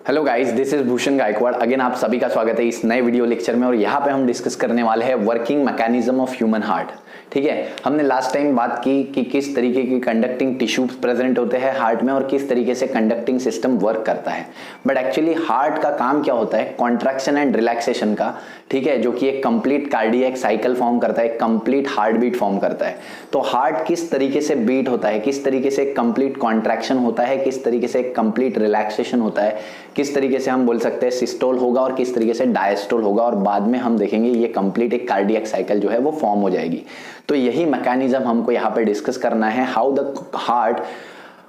Hello guys, this is Bhushan Gaikwad. Again आप सभी का स्वागत है इस नए वीडियो लेक्चर में। और यहाँ पे हम डिस्कस करने वाले हैं working mechanism of human heart. ठीक है, हमने लास्ट टाइम बात की कि किस तरीके की कंडक्टिंग टिश्यूज प्रेजेंट होते हैं हार्ट में और किस तरीके से कंडक्टिंग सिस्टम वर्क करता है। बट एक्चुअली हार्ट का काम क्या होता है? कॉन्ट्रैक्शन एंड रिलैक्सेशन का। ठीक है, जो कि एक कंप्लीट कार्डियक साइकिल फॉर्म करता है, कंप्लीट हार्ट बीट फॉर्म करता है। तो हार्ट किस तरीके से बीट होता है, किस तरीके से कंप्लीट कॉन्ट्रैक्शन होता है, किस तरीके से कंप्लीट रिलैक्सेशन होता है, किस तरीके से हम बोल सकते हैं सिस्टोल होगा और किस तरीके से डायस्टोल होगा, और बाद में हम देखेंगे ये कंप्लीट एक कार्डियक साइकिल जो है वो फॉर्म हो जाएगी। तो यही मैकेनिज्म हमको यहाँ पे डिस्कस करना है, how the heart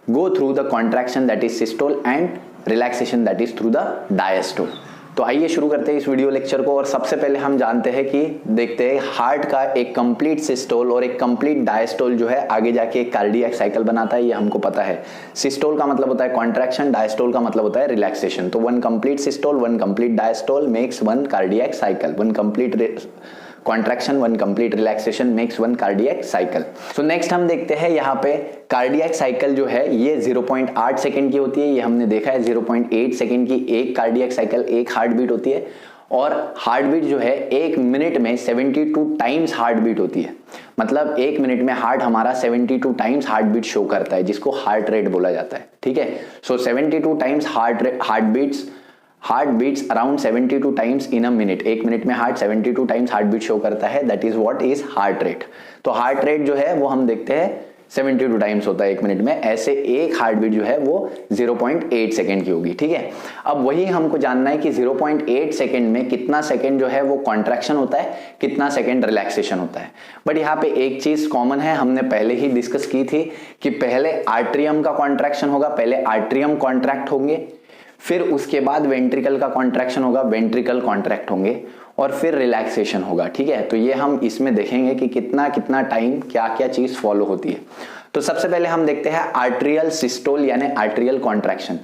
go through the contraction that is systole and relaxation that is through the diastole. तो आइए शुरू करते हैं इस वीडियो लेक्चर को। और सबसे पहले हम जानते हैं कि देखते हैं हार्ट का एक कंप्लीट सिस्टोल और एक कंप्लीट डायस्टोल जो है आगे जाके एक कार्डियक साइकिल बनाता है, ये हमको पता है। सिस्टोल का मतलब होता है कॉन्ट्रैक्शन, डायस्टोल का मतलब होता है रिलैक्सेशन। तो one complete systole, one complete diastole makes one cardiac cycle. One complete contraction, one complete relaxation makes one cardiac cycle. So next हम देखते हैं यहाँ पे कार्डियक साइकिल जो है ये 0.8 सेकंड की होती है। ये हमने देखा है 0.8 सेकंड की एक कार्डियक साइकिल, एक हार्ट बीट होती है। और हार्ट बीट जो है एक मिनट में 72 टाइम्स हार्ट बीट होती है। मतलब एक मिनट में हार्ट हमारा 72 टाइम्स हार्ट बीट शो करता है, जिसको हार्ट रेट बोला जाता है। ठीक है, so 72 times heart beats around 72 times in a minute. एक मिनट में heart 72 times heart beat show करता है, that is what is heart rate. तो हार्ट रेट जो है वो हम देखते हैं 72 टाइम्स होता है एक मिनट में। ऐसे एक हार्ट बीट जो है वो 0.8 सेकंड की होगी। ठीक है, अब वही हमको जानना है कि 0.8 सेकंड में कितना सेकंड जो है वो कॉन्ट्रैक्शन होता है, कितना सेकंड रिलैक्सेशन होता है। बट यहाँ पे एक चीज कॉमन है, हमने पहले ही डिस्कस की थी कि पहले आर्ट्रियम का कॉन्ट्रैक्शन होगा, पहले आर्ट्रियम कॉन्ट्रैक्ट होंगे, फिर उसके बाद वेंट्रिकल का कॉन्ट्रैक्शन होगा, वेंट्रिकल कॉन्ट्रैक्ट होंगे, और फिर रिलैक्सेशन होगा। ठीक है, तो ये हम इसमें देखेंगे कि कितना कितना टाइम क्या क्या चीज फॉलो होती है। तो सबसे पहले हम देखते हैं आर्ट्रियल सिस्टोल यानी आर्ट्रियल कॉन्ट्रैक्शन।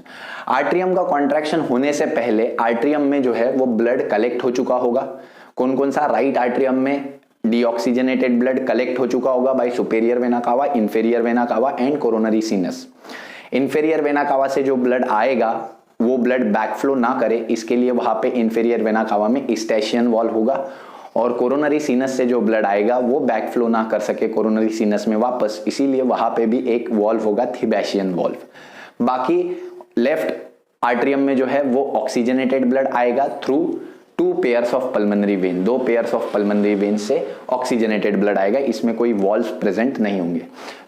आर्ट्रियम का कॉन्ट्रैक्शन होने से पहले आर्ट्रियम में जो है वो ब्लड कलेक्ट हो चुका होगा। कौन कौन सा? राइट आर्ट्रियम में डीऑक्सीजनेटेड ब्लड कलेक्ट हो चुका होगा by superior vena cava, inferior vena cava and coronary sinus. Inferior vena cava से जो ब्लड आएगा वो ब्लड बैकफ्लो ना करे, इसके लिए वहां पे इंफेरियर वेना कावा में ईस्टेशियन वॉल्व होगा। और कोरोनरी सीनस से जो ब्लड आएगा वो बैकफ्लो ना कर सके कोरोनरी सीनस में वापस, इसीलिए वहां पे भी एक वॉल्व होगा, थिबैशियन वॉल्व। बाकी लेफ्ट आर्ट्रियम में जो है वो ऑक्सीजनेटेड ब्लड आएगा through 2 pairs of pulmonary vein. 2 pairs of pulmonary vein से ऑक्सीजनेटेड ब्लड आएगा, इसमें कोई वॉल्व प्रेजेंट नहीं होंगे।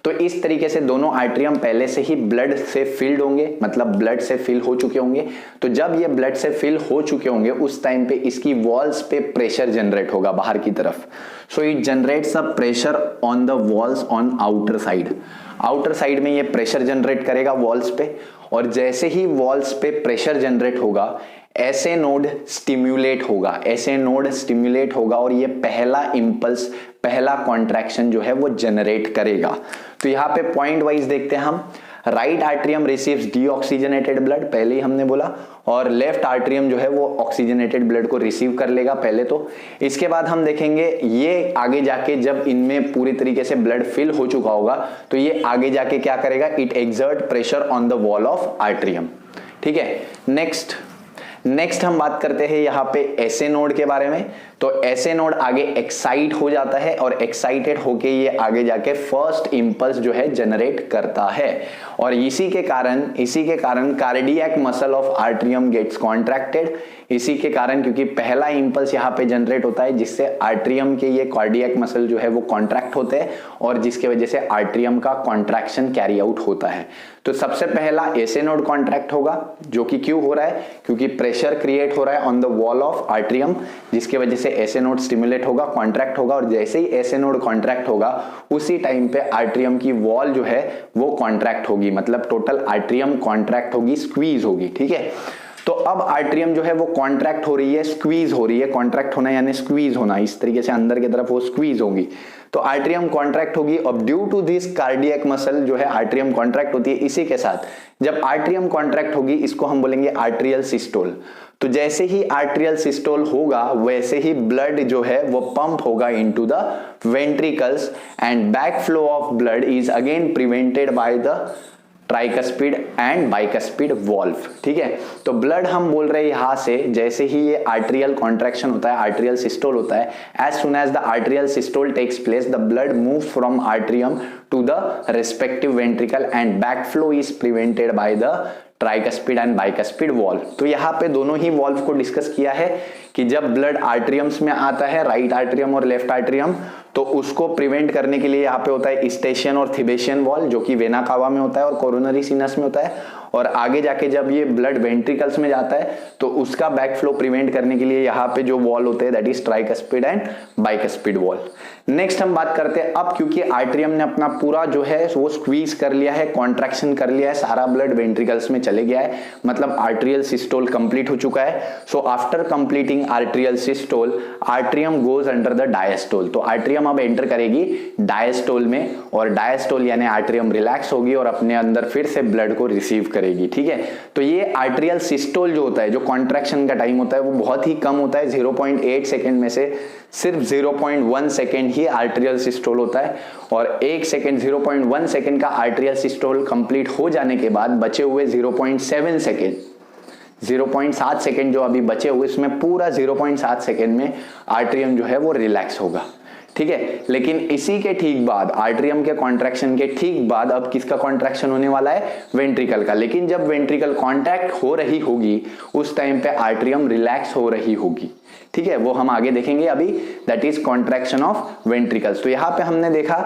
तो इस तरीके से दोनों आर्ट्रियम पहले से ही ब्लड से फिल्ड होंगे, मतलब ब्लड से फिल हो चुके होंगे। तो जब ये ब्लड से फिल हो चुके होंगे उस टाइम पे इसकी वॉल्स पे प्रेशर जनरेट होगा बाहर की तरफ। So it generates a pressure on the walls on outer side. Outer side में ये प्रेशर जनरेट करेगा वॉल्स पे, और जैसे ही वॉल्स पे प्रेशर जनरेट होगा ऐसे नोड स्टिम्युलेट होगा, ऐसे नोड स्टिम्युलेट होगा और ये पहला इंपल्स, पहला कॉन्ट्रैक्शन जो है वो जनरेट करेगा। तो यहाँ पे पॉइंट वाइज देखते हैं हम। Right atrium receives deoxygenated blood, पहले ही हमने बोला, और लेफ्ट आर्ट्रियम जो है वो ऑक्सीजनेटेड ब्लड को रिसीव कर लेगा पहले। तो इसके बाद हम देखेंगे ये आगे जाके जब इनमें पूरी तरीके से ब्लड फिल हो चुका होगा तो ये आगे जाके क्या करेगा? It exert pressure on the wall of atrium. ठीक है, नेक्स्ट हम बात करते हैं यहाँ पे एसे नोड के बारे में। तो एसे नोड आगे एक्साइट हो जाता है और एक्साइटेड होके ये आगे जाके फर्स्ट इंपल्स जो है जनरेट करता है, और इसी के कारण cardiac muscle of atrium gets contracted. इसी के कारण, क्योंकि पहला इंपल्स यहाँ पे जनरेट होता है जिससे आर्ट्रियम के ये कार्डियक मसल जो है वो कॉन्ट्रैक्ट होते हैं, और जिसके वजह से आर्ट्रियम का कॉन्ट्रैक्शन कैरी आउट होता है। तो सबसे पहला एसे नोड कॉन्ट्रैक्ट होगा, जो कि क्यों हो रहा है? क्योंकि प्रेशर क्रिएट हो रहा है on the wall of atrium, जिसकी वजह से एसे नोड स्टिमुलेट होगा, कॉन्ट्रैक्ट होगा, और जैसे ही एसे नोड कॉन्ट्रैक्ट होगा उसी टाइम पे आर्ट्रियम की वॉल जो है वो कॉन्ट्रैक्ट होगी, मतलब टोटल आर्ट्रियम कॉन्ट्रैक्ट होगी, स्क्वीज होगी। ठीक है, तो अब आर्ट्रियम जो है वो कॉन्ट्रैक्ट हो रही है, स्क्वीज हो रही है। कॉन्ट्रैक्ट होना यानी स्क्वीज होना, इस तरीके से अंदर की तरफ वो स्क्वीज होगी। तो आर्ट्रियम कॉन्ट्रैक्ट होगी। अब due to this cardiac muscle जो है आर्ट्रियम कॉन्ट्रैक्ट होती है। इसी के साथ जब आर्ट्रियम कॉन्ट्रैक्ट होगी इसको हम बोलेंगे आर्ट्रियल सिस्टोल। तो जैसे ही आर्ट्रियल सिस्टोल होगा वैसे ही ब्लड जो है वो पंप होगा into the ventricles, and back flow of blood is again prevented by the tricuspid and bicuspid valve. ठीक है, तो ब्लड हम बोल रहे हैं यहां से, जैसे ही ये आर्टेरियल कॉन्ट्रैक्शन होता है, आर्टेरियल सिस्टोल होता है, as soon as the arterial systole takes place the blood move from atrium to the respective ventricle and back flow is prevented by the tricuspid and bicuspid valve. तो यहाँ पे दोनों ही valve को discuss किया है कि जब ब्लड आर्टरियम्स में आता है, राइट आर्टरियम और लेफ्ट आर्टरियम, तो उसको प्रिवेंट करने के लिए यहाँ पे होता है स्टेशियन और थिबेशियन वॉल्व, जो कि वेना कावा में होता है और कोरोनरी सीनस में होता है। और आगे जाके जब ये ब्लड वेंट्रिकल्स में जाता है तो उसका बैक फ्लो प्रिवेंट करने के लिए यहाँ पे जो वॉल होते हैं that is tricuspid and bicuspid valve. Next हम बात करते हैं अब, क्योंकि आर्टरियम ने अपना पूरा जो है वो स्क्वीज कर लिया है, कॉन्ट्रैक्शन कर लिया है, सारा ब्लड वेंट्रिकल्स में चले गया है, मतलब आर्टेरियल सिस्टोल कंप्लीट हो चुका है। So after completing arterial systole atrium goes under the diastole. तो आर्टरियम अब एंटर करेगी डायस्टोल में, और डायस्टोल यानी आर्टरियम रिलैक्स होगी और अपने अंदर फिर से ब्लड को रिसीव करेगी। ठीक है, तो ये आर्टेरियल सिस्टोल जो होता है, जो कॉन्ट्रैक्शन का टाइम होता है वो बहुत ही कम होता है, 0.8 सेकेंड में से सिर्फ 0.1 सेकेंड ही आर्टेरियल सिस्टोल होता है। और 1 सेकेंड 0.1 सेकेंड का आर्टेरियल सिस्टोल कंप्लीट हो जाने के बाद बचे हुए 0.7 सेकेंड, 0.7 सेकेंड जो अभी बचे हुए, इसमें पूरा 0.7 सेकेंड में आर्टरियम जो है वो रिलैक्स होगा। ठीक है, लेकिन इसी के ठीक बाद, आर्टरियम के कॉन्ट्रैक्शन के ठीक बाद अब किसका कॉन्ट्रैक्शन होने वाला है? वेंट्रिकल का। लेकिन जब वेंट्रिकल कॉन्ट्रैक्ट हो रही होगी उस टाइम पे आर्टरियम रिलैक्स हो रही होगी। ठीक है, वो हम आगे देखेंगे अभी, that is contraction of ventricles. तो यहाँ पे हमने देखा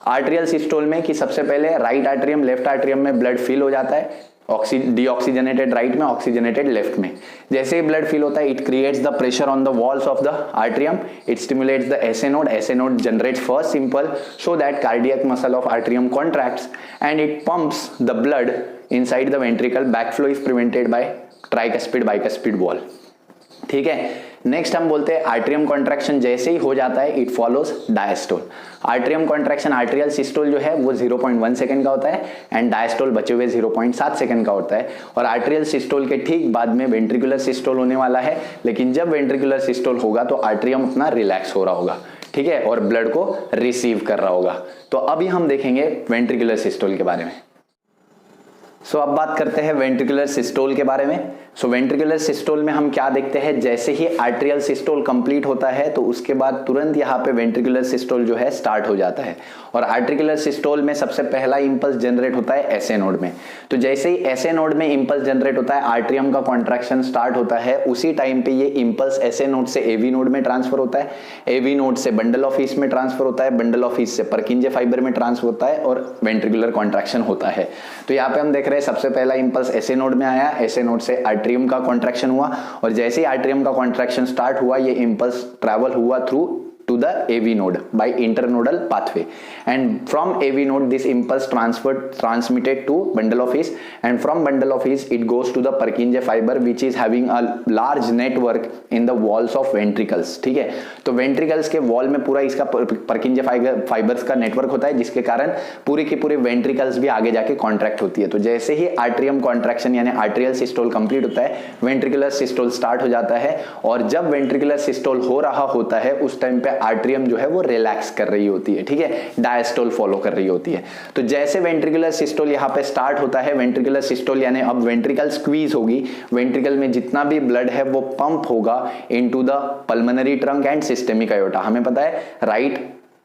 आर्टेरियल सिस्टोल में कि सबसे पहले राइट आर्टरियम लेफ्ट आर्टरियम में ब्लड फिल हो जाता है, डीऑक्सीजनेटेड राइट में, ऑक्सीजनेटेड लेफ्ट में। जैसे ही ब्लड फिल होता है it creates the pressure on the walls of the atrium, it stimulates the SA node, SA node generates first impulse so that cardiac muscle of atrium contracts and it pumps the blood inside the ventricle, back flow is prevented by tricuspid bicuspid valve. ठीक है, next हम बोलते हैं atrium contraction जैसे ही हो जाता है it follows diastole. Atrium contraction, arterial systole जो है वो 0.1 सेकंड का होता है एंड डायस्टोल बचे हुए 0.7 सेकंड का होता है। और आर्टरियल सिस्टोल के ठीक बाद में वेंट्रिकुलर सिस्टोल होने वाला है, लेकिन जब वेंट्रिकुलर सिस्टोल होगा तो आर्टरियम अपना रिलैक्स हो रहा होगा। ठीक है, और ब्लड को रिसीव कर रहा होगा। तो अभी हम देखेंगे वेंट्रिकुलर सिस्टोल के बारे में। सो अब बात करते हैं वेंट्रिकुलर सिस्टोल के बारे में। सो वेंट्रिकुलर सिस्टोल में हम क्या देखते हैं, जैसे ही आर्टेरियल सिस्टोल कंप्लीट होता है तो उसके बाद तुरंत यहाँ पे वेंट्रिकुलर सिस्टोल जो है स्टार्ट हो जाता है। और आर्टेरिकुलर सिस्टोल में सबसे पहला इंपल्स जनरेट होता है एसए नोड में। तो जैसे ही एसए नोड में इंपल्स जनरेट होता है, आर्टरियम का कॉन्ट्रैक्शन स्टार्ट होता है, उसी टाइम पे ये इंपल्स एसए नोड से एवी नोड में ट्रांसफर होता है, एवी नोड से बंडल ऑफ हीस में ट्रांसफर होता है, बंडल ऑफ हीस से पर्किंजे फाइबर में ट्रांसफर होता है और वेंट्रिकुलर कॉन्ट्रैक्शन होता है। तो यहाँ पे हम देख रहे हैं सबसे पहला इंपल्स एसए नोड में आया, एसए नोड से आर्टरियम का कॉन्ट्रैक्शन हुआ, और जैसे ही आर्टरियम का कॉन्ट्रैक्शन स्टार्ट हुआ ये इंपल्स ट्रैवल हुआ through to the AV node by internodal pathway, and from AV node this impulse transmitted to bundle of His, and from bundle of His it goes to the Purkinje fiber which is having a large network in the walls of ventricles। ठीक है, तो ventricles के wall में पूरा इसका Purkinje fibers का network होता है, जिसके कारण पूरे के पूरे ventricles भी आगे जाके कॉन्ट्रैक्ट होती है। तो जैसे ही आर्टरियम कॉन्ट्रैक्शन यानी आर्टेरियल सिस्टोल कंप्लीट होता है, वेंट्रिकुलर सिस्टोल स्टार्ट हो जाता है, और जब वेंट्रिकुलर सिस्टोल हो रहा होता है उस टाइम पे आर्टरियम जो है वो रिलैक्स कर रही होती है। ठीक है, डायस्टोल फॉलो कर रही होती है। तो जैसे वेंट्रिकुलर सिस्टोल यहाँ पे स्टार्ट होता है, वेंट्रिकुलर सिस्टोल यानी अब वेंट्रिकल स्क्वीज होगी, वेंट्रिकल में जितना भी ब्लड है वो पंप होगा into the pulmonary trunk and systemic aorta. हमें पता है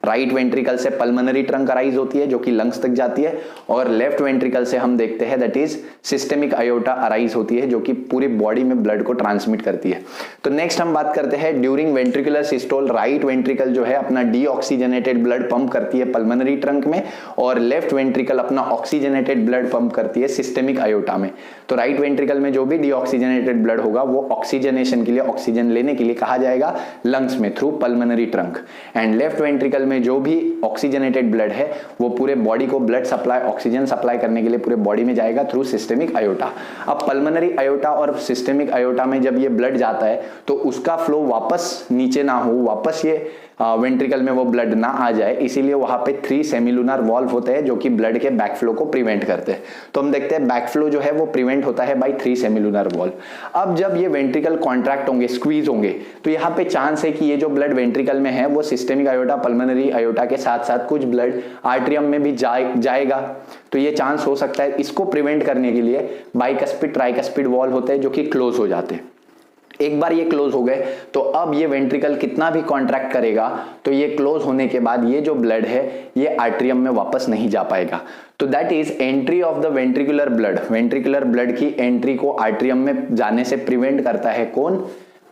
राइट वेंट्रिकल से पल्मोनरी ट्रंक अराइज होती है जो कि लंग्स तक जाती है, और लेफ्ट वेंट्रिकल से हम देखते हैं that is systemic aorta arise होती है जो कि पूरी बॉडी में ब्लड को ट्रांसमिट करती है। तो नेक्स्ट हम बात करते हैं during ventricular systole right ventricle जो है अपना डीऑक्सीजनेटेड ब्लड पंप करती है पल्मोनरी ट्रंक में, और लेफ्ट वेंट्रिकल अपना ऑक्सीजनेटेड ब्लड पंप करती है सिस्टेमिक अयोटा में। तो राइट वेंट्रिकल में जो भी डीऑक्सीजनेटेड ब्लड होगा वो ऑक्सीजनेशन के लिए, ऑक्सीजन लेने के लिए कहा जाएगा लंग्स में through pulmonary trunk, and left ventricle में जो भी ऑक्सीजनेटेड ब्लड है वो पूरे बॉडी को ब्लड सप्लाई, ऑक्सीजन सप्लाई करने के लिए पूरे बॉडी में जाएगा थ्रू सिस्टेमिक अयोटा। अब पल्मोनरी अयोटा और सिस्टेमिक अयोटा में जब ये ब्लड जाता है तो उसका फ्लो वापस नीचे ना हो, वापस ये वेंट्रिकल में वो ब्लड ना आ जाए, इसीलिए वहां पे 3 सेमिलुनर वॉल्व होते हैं जो कि ब्लड के बैकफ्लो को प्रिवेंट करते हैं। तो हम देखते हैं बैकफ्लो जो है वो प्रिवेंट होता है बाय 3 सेमिलुनर वॉल्व। अब जब ये वेंट्रिकल कॉन्ट्रैक्ट होंगे, स्क्वीज होंगे, तो यहाँ पे चांस है कि ये जो ब्लड वेंट्रिकल में है वो सिस्टेमिक आयोटा, पल्मोनरी आयोटा के साथ साथ कुछ ब्लड आर्टरियम में भी जाएगा। तो ये चांस हो सकता है। इसको प्रिवेंट करने के लिए बाइकस्पिड ट्राइकस्पिड वॉल्व होते हैं जो कि क्लोज हो जाते हैं। एक बार ये क्लोज हो गए तो अब ये वेंट्रिकल कितना भी कॉन्ट्रैक्ट करेगा तो ये क्लोज होने के बाद ये जो ब्लड है ये आर्टरियम में वापस नहीं जा पाएगा। तो that is entry of the ventricular blood. Ventricular blood की एंट्री को आर्टरियम में जाने से प्रिवेंट करता है कौन?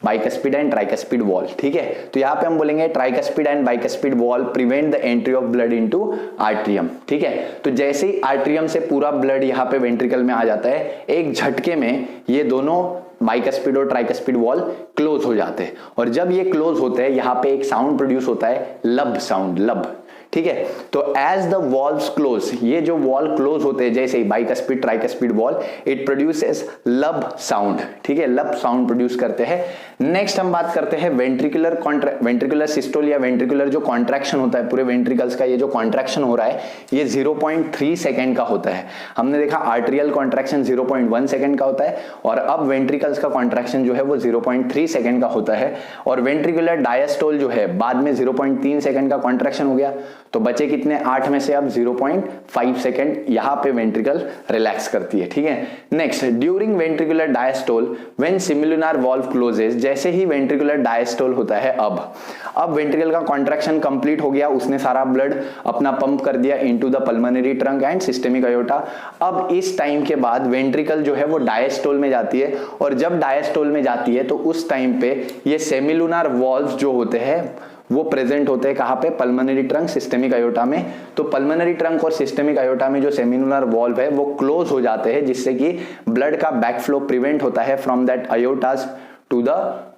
Bicuspid and tricuspid wall. ठीक है, तो यहां पे हम बोलेंगे tricuspid and bicuspid valve prevent the entry of blood into atrium. ठीक है, तो जैसे ही आर्टरियम से पूरा ब्लड यहां पे वेंट्रिकल में आ जाता है, एक झटके में ये दोनों बाइकस्पिड और ट्राइकस्पिड वॉल क्लोज हो जाते हैं। और जब ये क्लोज होते हैं यहाँ पे एक साउंड प्रोड्यूस होता है, लब साउंड, लब। ठीक है, तो एज द वॉल्व्स क्लोज, ये जो वॉल क्लोज होते हैं जैसे ही bicuspid tricuspid valve, it produces lub sound. ठीक है, लब साउंड प्रोड्यूस करते हैं। नेक्स्ट हम बात करते हैं वेंट्रिकुलर सिस्टोल या वेंट्रिकुलर जो कॉन्ट्रैक्शन होता है पूरे वेंट्रिकल्स का, ये जो कॉन्ट्रैक्शन हो रहा है ये 0.3 सेकेंड का होता है। हमने देखा आर्टेरियल कॉन्ट्रैक्शन 0.1 सेकेंड का होता है और अब वेंट्रिकल्स का कॉन्ट्रैक्शन जो है वो 0.3 सेकेंड का होता है। और वेंट्रिकुलर डायस्टोल जो है बाद में 0.3 सेकेंड का कॉन्ट्रैक्शन हो गया, तो बचे कितने? 8 में से अब 0.5 सेकेंड यहां पे वेंट्रिकल रिलैक्स करती है। ठीक है, next during ventricular diastole when semilunar valve closes, जैसे ही वेंट्रिकुलर डायस्टोल होता है अब वेंट्रिकल का कॉन्ट्रैक्शन कंप्लीट हो गया, उसने सारा ब्लड अपना पंप कर दिया into the pulmonary trunk and systemic iota. अब इस टाइम के बाद वेंट्रिकल जो है वो डायस्टोल में जाती है और जब डायस्टोल में जाती है तो उस टाइम पे ये सेमिलुनर वॉल्व्स जो होते हैं वो प्रेजेंट होते हैं कहां पे? पल्मोनरी ट्रंक, सिस्टेमिक आयोटा में। तो पल्मोनरी ट्रंक और सिस्टेमिक आयोटा में जो सेमिलुनर वॉल्व है वो क्लोज हो जाते हैं, जिससे कि ब्लड का बैकफ्लो प्रिवेंट होता है from that aortas to the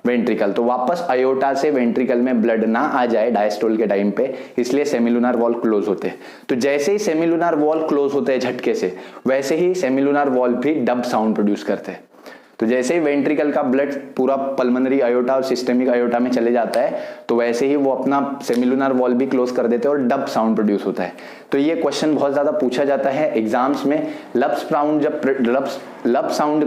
ventricle. तो वापस आयोटा से वेंट्रिकल में ब्लड ना आ जाए डायस्टोल के टाइम पे, इसलिए सेमिलुनर वॉल्व क्लोज होते हैं। तो जैसे ही सेमिलुनर वॉल्व क्लोज होते हैं झटके से, वैसे ही सेमिलुनर वॉल्व भी डब साउंड प्रोड्यूस करते हैं। तो जैसे ही वेंट्रिकल का ब्लड पूरा पल्मोनरी आयोटा और सिस्टेमिक आयोटा में चले जाता है, तो वैसे ही वो अपना सेमिलुनर वॉल भी क्लोज कर देते हैं और डब साउंड प्रोड्यूस होता है। तो ये क्वेश्चन बहुत ज्यादा पूछा जाता है एग्जाम्स में। लब साउंड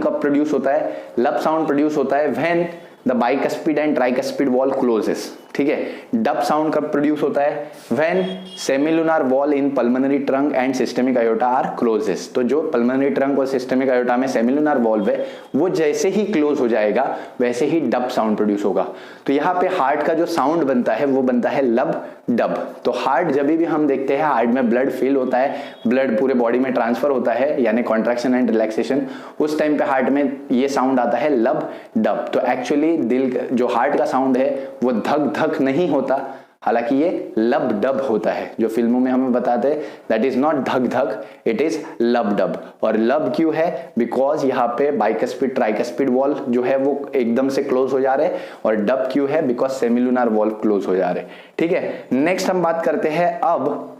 कब प्रोड्यूस होता है? लब साउंड प्रोड्यूस होता है when the bicuspid and tricuspid valve closes. ठीक है, डब साउंड कब प्रोड्यूस होता है? When semilunar valve in pulmonary trunk and systemic aorta are closes. तो जो पल्मोनरी ट्रंक और सिस्टेमिक आयोटा में सेमिलुनर वॉल्व है वो जैसे ही क्लोज हो जाएगा वैसे ही डब साउंड प्रोड्यूस होगा। तो यहाँ पे हार्ट का जो साउंड बनता है वो बनता है लब डब। तो हार्ट जब भी हम देखते हैं हार्ट में ब्लड फिल होता है, ब्लड पूरे बॉडी में ट्रांसफर होता है यानी कॉन्ट्रैक्शन एंड रिलैक्सेशन, उस टाइम पे हार्ट में ये साउंड आता है लब डब। तो एक्चुअली दिल जो हार्ट का साउंड है वो धक धक नहीं होता, हालांकि ये लब डब होता है। जो फिल्मों में हमें बताते हैं दैट इज नॉट धक धक, इट इज लब डब। और लब क्यों है? बिकॉज यहाँ पे बाइकस्पिड ट्राइकस्पिड वॉल जो है वो एकदम से क्लोज हो जा रहे हैं। और डब क्यों है? बिकॉज सेमिलुनर वॉल क्लोज हो जा रहे हैं। ठीक है, नेक्स्ट हम बात करते हैं अब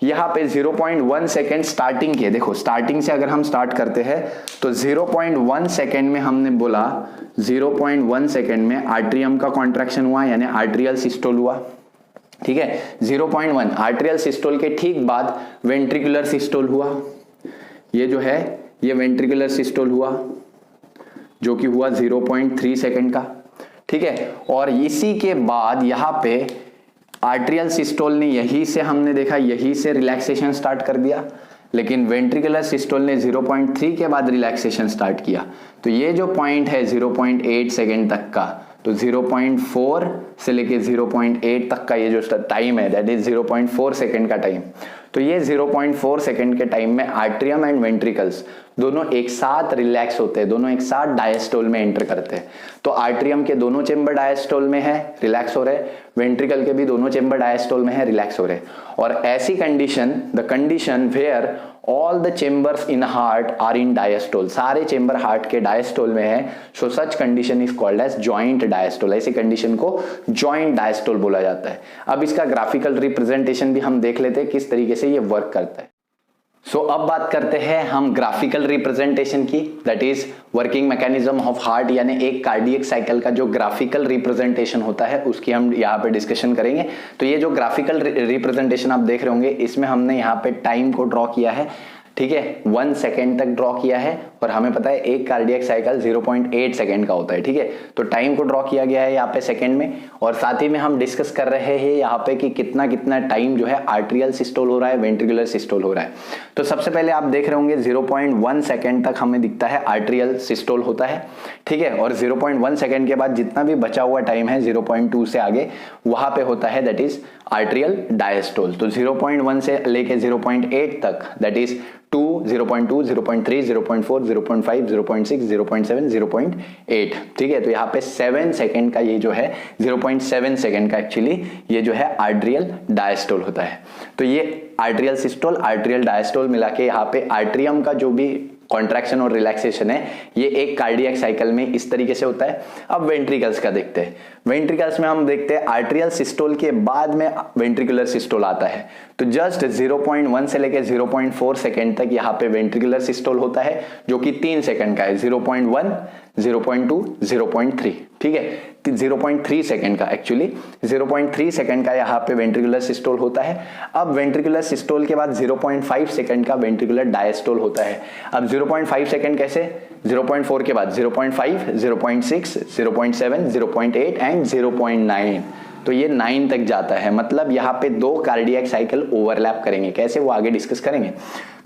यहाँ पे 0.1 सेकेंड स्टार्टिंग के। देखो स्टार्टिंग से अगर हम स्टार्ट करते हैं तो 0.1 सेकेंड में हमने बोला 0.1 सेकेंड में आर्टरियम का कॉन्ट्रैक्शन हुआ यानी आर्टरियल सिस्टोल हुआ। ठीक है, 0.1 आर्टरियल सिस्टोल के ठीक बाद वेंट्रिकुलर सिस्टोल हुआ। ये जो है ये वेंट्रिकुलर सिस्टोल हुआ जो कि हुआ 0.3 सेकेंड का। ठीक है, और इसी के बाद यहाँ पे आर्टरियल सिस्टोल ने यही से हमने देखा यही से रिलैक्सेशन स्टार्ट कर दिया, लेकिन वेंट्रिकुलर सिस्टोल ने 0.3 के बाद रिलैक्सेशन स्टार्ट किया। तो ये जो पॉइंट है 0.8 सेकेंड तक का, तो 0.4 से लेके 0.8 तक का ये जो टाइम है दैट इज 0.4 सेकेंड का टाइम। तो ये 0.4 सेकेंड के टाइम में आर्टरियम एंड वेंट्रिकल्स दोनों एक साथ रिलैक्स होते हैं, दोनों एक साथ डायस्टोल में एंटर करते हैं। तो आर्टरियम के दोनों चेंबर डायस्टोल में है, रिलैक्स हो रहे, वेंट्रिकल के भी दोनों चेंबर डायस्टोल में है, रिलैक्स हो रहे। और ऐसी condition, the condition where all the chambers in heart are in diastole, सारे चेंबर हार्ट के डायस्टोल में है, so such condition is called as joint diastole. ऐसी कंडीशन को जॉइंट डायस्टोल बोला जाता है। अब इसका ग्राफिकल रिप्रेजेंटेशन भी हम देख लेते हैं किस तरीके से ये वर्क करता है। सो अब बात करते हैं हम ग्राफिकल रिप्रेजेंटेशन की, that is working mechanism of heart, यानी एक कार्डियक साइकिल का जो ग्राफिकल रिप्रेजेंटेशन होता है उसकी हम यहाँ पे डिस्कशन करेंगे। तो ये जो ग्राफिकल रिप्रेजेंटेशन आप देख रहे होंगे, इसमें हमने यहाँ पे टाइम को ड्रॉ किया है, ठीक है, 1 सेकेंड तक ड्रॉ किया है, और हमें पता है एक कार्डियक साइकिल 0.8 सेकेंड का होता है, ठीक है। तो टाइम को ड्रॉ किया गया है यहाँ पे सेकेंड में, और साथ ही में हम डिस्कस कर रहे हैं यहाँ पे कि कितना कितना टाइम जो है आर्ट्रियल सिस्टोल हो रहा है, वेंट्रिकुलर सिस्टोल हो रहा है। तो सबसे पहले आप देख रहे होंगे 0.1 सेकेंड तक हमें दिखता है आर्ट्रियल सिस्टोल होता है, ठीक है, और 0.1 सेकेंड के बाद जितना भी बचा हुआ टाइम है 0.2 से आगे वहां पे होता है दैट इज आर्ट्रियल डायस्टोल। तो 0.1 से लेके 0.8 तक दैट इज 2, 0.2, 0.3, 0.4, 0.5, 0.6, 0.7, 0.8, ठीक है। तो यहाँ पे 7 सेकेंड का ये जो है 0.7 सेकेंड का एक्चुअली ये जो है आर्ट्रियल डायस्टोल होता है। तो ये आर्ट्रियल सिस्टोल, आर्ट्रियल डायस्टोल मिला के यहाँ पे आर्ट्रियम का जो भी कॉन्ट्रैक्शन और रिलैक्सेशन है ये एक कार्डियक साइकिल में इस तरीके से होता है। अब वेंट्रिकल्स का देखते हैं। वेंट्रिकल्स में हम देखते हैं आर्ट्रियल सिस्टोल के बाद में वेंट्रिकुलर सिस्टोल आता है। तो जस्ट 0.1 से लेकर 0.4 सेकेंड तक यहाँ पे वेंट्रिकुलर सिस्टोल होता है जो कि 3 सेकेंड का है, 0.1, 0.2, 0.3, ठीक है, 0.3 सेकेंड का, एक्चुअली 0.3 सेकेंड का यहाँ पे वेंट्रिकुलर सिस्टोल होता है। अब वेंट्रिकुलर सिस्टोल के बाद 0.5 सेकेंड का वेंट्रिकुलर डायस्टोल होता है। अब 0.5 सेकेंड कैसे, 0.4 के बाद 0.5, 0.6, 0.7, 0.8 एंड 0.9, तो ये 9 तक जाता है। मतलब यहाँ पे 2 कार्डियक साइकिल ओवरलैप करेंगे, कैसे वो आगे डिस्कस करेंगे।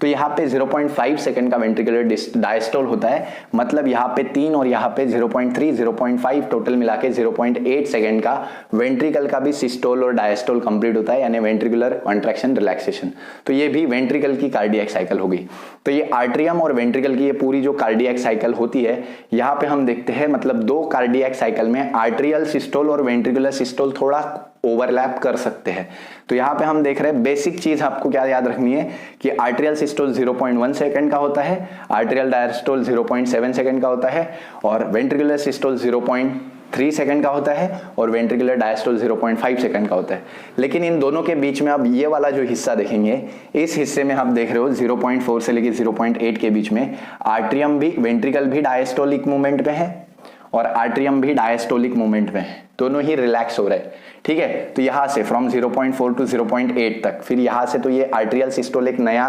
तो यहाँ पे 0.5 सेकेंड का वेंट्रिकुलर डायस्टोल होता है, मतलब यहाँ पे 3 और यहाँ पे 0.3, 0.5 टोटल मिला के 0.8 सेकेंड का वेंट्रिकल का भी सिस्टोल और डायस्टोल कंप्लीट होता है, यानी वेंट्रिकुलर कॉन्ट्रैक्शन रिलैक्सेशन। तो ये भी वेंट्रिकल की कार्डियक साइकिल होगी। तो ये आर्ट्रियम और वेंट्रिकल की ये पूरी जो कार्डियक साइकिल होती है, यहाँ पे हम देखते हैं मतलब 2 कार्डियक साइकिल में आर्ट्रियल सिस्टोल और वेंट्रिकुलर सिस्टोल थोड़ा ओवरलैप कर सकते हैं। तो यहाँ पे हम देख रहे हैं बेसिक चीज आपको क्या याद रखनी है कि आर्ट्रियल सिस्टोल 0.1 सेकेंड का होता है, आर्ट्रियल डायस्टोल 0.7 सेकेंड का होता है, और वेंट्रिकुलर सिस्टोल 0.3 सेकेंड का होता है, और वेंट्रिकुलर डायस्टोल 0.5 सेकेंड का होता है। लेकिन इन दोनों के बीच में अब ये वाला जो हिस्सा देखेंगे, इस हिस्से में आप देख रहे हो 0.4 से लेकर 0.8 के बीच में आर्ट्रियम भी, वेंट्रिकल भी डायस्टोलिक मूवमेंट में है और आर्ट्रियम भी डायस्टोलिक मूवमेंट में है, दोनों ही रिलैक्स हो रहे हैं, ठीक है। तो यहां से फ्रॉम 0.4 टू 0.8 तक, फिर यहां से तो ये आर्ट्रियल सिस्टोल एक नया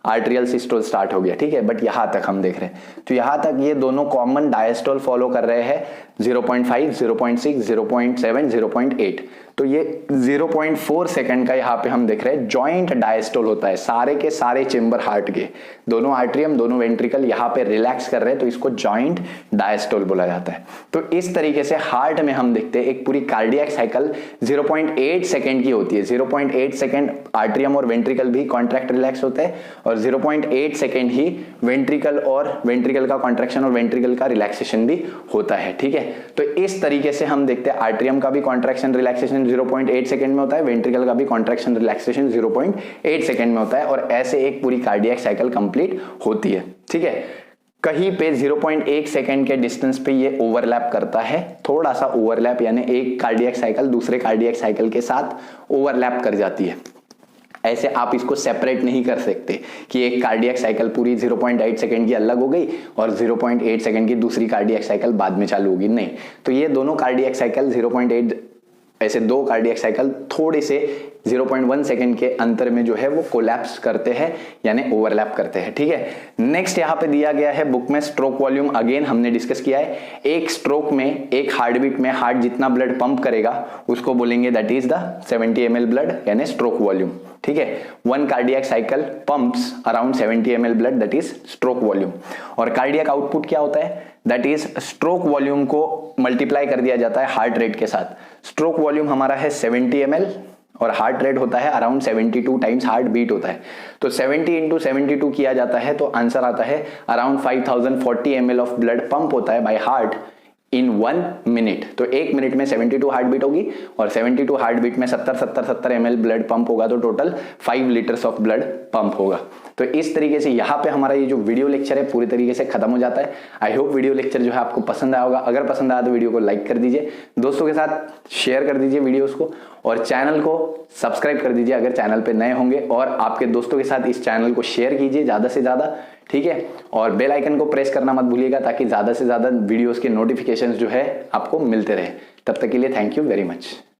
आर्ट्रियल सिस्टोल स्टार्ट हो गया, ठीक है, बट यहां तक हम देख रहे हैं। तो यहां तक ये दोनों कॉमन डायस्टोल फॉलो कर रहे हैं 0.5, 0.6, 0.7, 0.8। तो ये 0.4 सेकेंड का यहाँ पे हम देख रहे हैं जॉइंट डायस्टोल होता है, सारे के सारे चेंबर हार्ट के, दोनों आर्ट्रियम दोनों वेंट्रिकल यहाँ पे रिलैक्स कर रहे हैं, तो इसको जॉइंट डायस्टोल बोला जाता है। तो इस तरीके से हार्ट में हम देखते हैं एक पूरी कार्डियक साइकिल 0.8 सेकेंड की होती है। 0.8 सेकेंड आर्ट्रियम और वेंट्रिकल भी कॉन्ट्रैक्ट रिलैक्स होते हैं, और 0.8 सेकेंड ही वेंट्रिकल और वेंट्रिकल का कॉन्ट्रैक्शन और वेंट्रिकल का रिलैक्सेशन भी होता है, ठीक है। तो इस तरीके से हम देखते हैं आर्ट्रियम का भी कॉन्ट्रैक्शन रिलैक्सेशन 0.8 सेकेंड में होता है, वेंट्रिकल का भी कॉन्ट्रैक्शन रिलैक्सेशन 0.8 सेकेंड में होता है, और ऐसे एक पूरी कार्डियक साइकिल कंप्लीट होती है, ठीक है। कहीं पे 0.1 सेकेंड के डिस्टेंस पे ये ओवरलैप करता है, थोड़ा सा ओवरलैप, यानी एक कार्डियक साइकिल दूसरे कार्डियक साइकिल के साथ ओवरलैप कर जाती है। ऐसे आप इसको सेपरेट नहीं कर सकते कि एक कार्डियक साइकिल पूरी 0.8 सेकेंड की अलग हो गई और 0.8 सेकेंड की दूसरी कार्डियक साइकिल बाद में चालू होगी, नहीं। तो ये दोनों कार्डियक साइकिल 0.8, ऐसे 2 कार्डियक साइकिल थोड़े से 0.1 सेकेंड के अंतर में जो है वो कोलैप्स करते हैं, यानी ओवरलैप करते हैं, ठीक है। नेक्स्ट यहाँ पे दिया गया है बुक में स्ट्रोक वॉल्यूम, अगेन हमने डिस्कस किया है। एक स्ट्रोक में, एक हार्ट बीट में हार्ट जितना ब्लड पंप करेगा उसको बोलेंगे that is the 70 ml blood, यानी स्ट्रोक वॉल्यूम, ठीक है। 1 cardiac cycle pumps around 70 ml blood, that is stroke volume. और कार्डियक आउटपुट क्या होता है, दैट इज स्ट्रोक वॉल्यूम को मल्टीप्लाई कर दिया जाता है हार्ट रेट के साथ। स्ट्रोक वॉल्यूम हमारा है 70 ml और हार्ट रेट होता है अराउंड 72 टाइम्स हार्ट बीट होता है। तो 70 इंटू 72 किया जाता है तो आंसर आता है around 5040 ml of blood pump होता है बाय हार्ट इन 1 मिनट। तो 1 मिनट में 72 हार्ट बीट होगी और 72 हार्ट बीट में 70 ml ब्लड पंप होगा, तो total 5 litres of blood pump होगा। तो इस तरीके से यहाँ पे हमारा ये जो वीडियो लेक्चर है पूरी तरीके से खत्म हो जाता है। आई होप वीडियो लेक्चर जो है आपको पसंद आया होगा। अगर पसंद आया तो वीडियो को लाइक कर दीजिए, दोस्तों के साथ शेयर कर दीजिए वीडियोस को, और चैनल को सब्सक्राइब कर दीजिए अगर चैनल पे नए होंगे, और आपके दोस्तों के साथ इस चैनल को शेयर कीजिए ज्यादा से ज्यादा, ठीक है। और बेल आइकन को प्रेस करना मत भूलिएगा ताकि ज्यादा से ज्यादा वीडियोस के नोटिफिकेशंस जो है आपको मिलते रहे। तब तक के लिए थैंक यू वेरी मच।